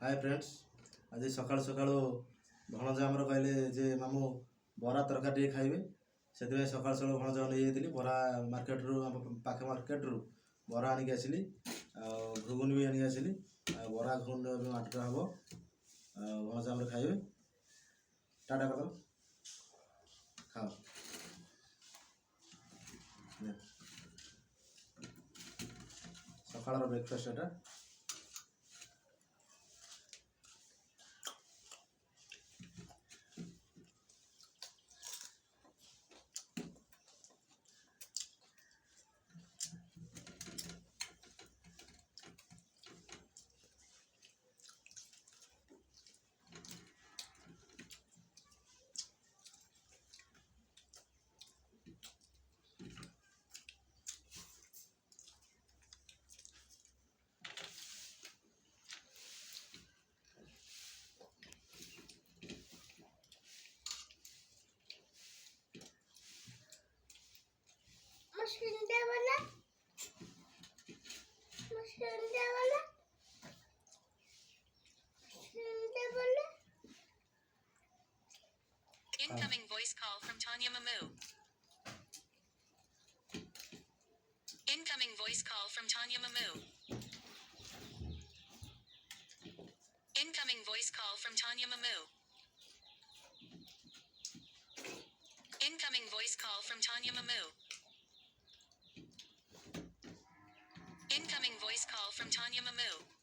ହାଏ friends, ଆଜି ସକାଳୁ ସକାଳୁ ଭଣଜା ଆମର କହିଲେ ଯେ ମାମୁଁ ବରା ତରକାରୀ ଟିକେ ଖାଇବେ। ସେଥିପାଇଁ ସକାଳୁ ସକାଳୁ ଭଣଜା ନେଇଯାଇଥିଲି ବରା ମାର୍କେଟରୁ, ଆମ ପାଖ ମାର୍କେଟରୁ ବରା ଆଣିକି ଆସିଲି। ଆଉ ଘୁଗୁନି ବି ଆଣିକି ଆସିଲି। ଆଉ ବରା ଘୁଗୁନି ଏବେ ମାର୍କେଟ ହେବ। ଆଉ ଭଣଜା ଆମର ଖାଇବେ। ଟାଟା କରିଦେଲ, ଖାଅ। ସକାଳର ବ୍ରେକଫାଷ୍ଟ ଏଟା। Incoming voice call from Tanya Mamu. Incoming voice call from Tanya Mamu. Incoming voice call from Tanya Mamu. Incoming voice call from Tanya Mamu. Incoming voice call from Tanya Mamu.